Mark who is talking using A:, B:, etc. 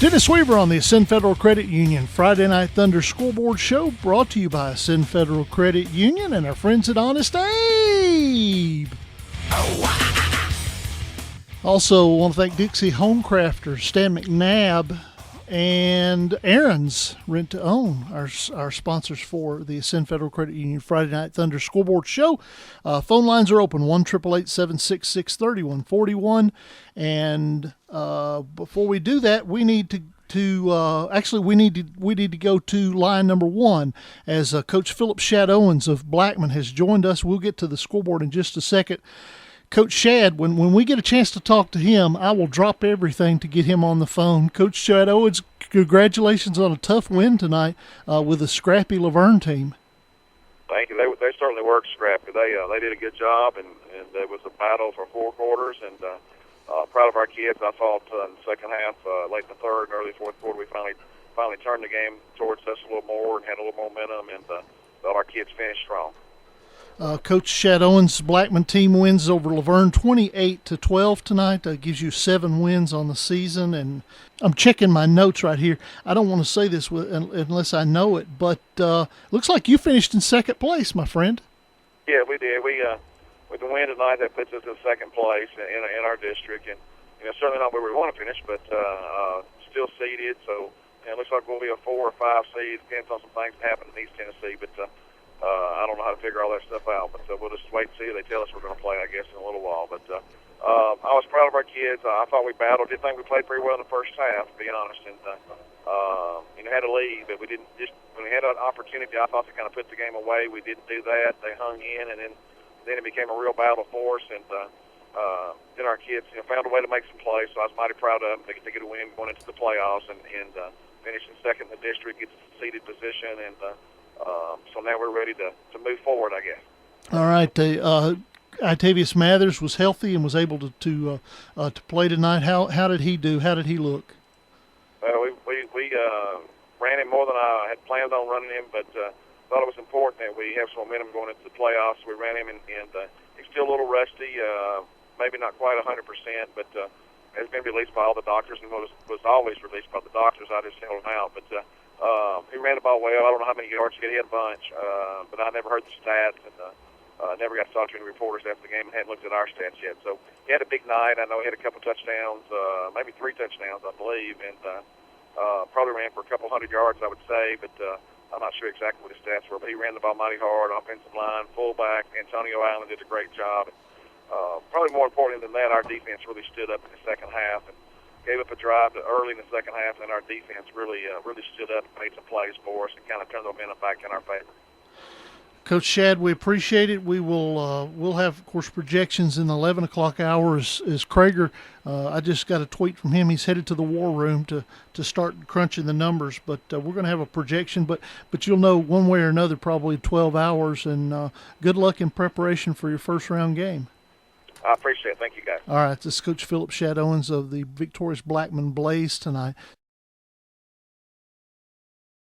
A: Dennis Weaver on the Ascend Federal Credit Union Friday Night Thunder Scoreboard Show, brought to you by Ascend Federal Credit Union and our friends at Honest Abe. Also, I want to thank Dixie Homecrafters, Stan McNabb, and Aaron's Rent to Own, our sponsors for the Ascend Federal Credit Union Friday Night Thunder Scoreboard Show. Phone lines are open, 1-888-766-3141. And before we do that, we need to go to line number one, as Coach Phillip Shadowens of Blackman has joined us. We'll get to the scoreboard in just a second. Coach Shad, when we get a chance to talk to him, I will drop everything to get him on the phone. Coach Shadowens, congratulations on a tough win tonight with a scrappy Laverne team.
B: Thank you. They certainly worked scrappy. They did a good job, and it was a battle for 4 quarters. And proud of our kids. I thought in the second half, late in the third and early fourth quarter, we finally turned the game towards us a little more and had a little momentum, and thought our kids finished strong.
A: Coach Shadowens' Blackman team wins over Laverne 28-12 tonight. Gives you 7 wins on the season. And I'm checking my notes right here. I don't want to say this unless I know it, but looks like you finished in second place, my friend.
B: Yeah, we did. With the win tonight, that puts us in second place in our district, and certainly not where we want to finish, but still seeded. So it looks like we'll be a 4 or 5 seed. Depends on some things that happen in East Tennessee, but. I don't know how to figure all that stuff out, but we'll just wait and see. They tell us we're going to play, I guess, in a little while. But I was proud of our kids. I thought we battled. Didn't think we played pretty well in the first half, to be honest. And had a lead, but we didn't. Just when we had an opportunity, I thought to kind of put the game away. We didn't do that. They hung in, and then it became a real battle for us. And then our kids, found a way to make some plays. So I was mighty proud of them. They get a win going into the playoffs and finishing second in the district, gets a seeded position, and. So now we're ready to move forward, I guess.
A: All right. Itavius Mathers was healthy and was able to play tonight. How did he do? How did he look?
B: Well, we ran him more than I had planned on running him, but thought it was important that we have some momentum going into the playoffs. We ran him, and he's still a little rusty, maybe not quite 100%, but has been released by all the doctors and was always released by the doctors. I just held him out, but. He ran the ball well. I don't know how many yards he had a bunch, but I never heard the stats, and never got to talk to any reporters after the game and hadn't looked at our stats yet. So he had a big night. I know he had a couple touchdowns, maybe 3 touchdowns, I believe, and probably ran for a couple hundred yards, I would say, but I'm not sure exactly what his stats were. But he ran the ball mighty hard, offensive line, fullback. Antonio Allen did a great job. Probably more important than that, our defense really stood up in the second half and gave up a drive early in the second half, and our defense really stood up and made some plays for us and kind of turned the momentum back in our favor.
A: Coach Shad, we appreciate it. We will we'll have, of course, projections in the 11 o'clock hour as Krager. I just got a tweet from him. He's headed to the war room to start crunching the numbers, but we're going to have a projection. But you'll know one way or another probably 12 hours, and good luck in preparation for your first-round game.
B: I appreciate it. Thank you, guys.
A: All right, this is Coach Phillip Shadowens of the victorious Blackman Blaze tonight.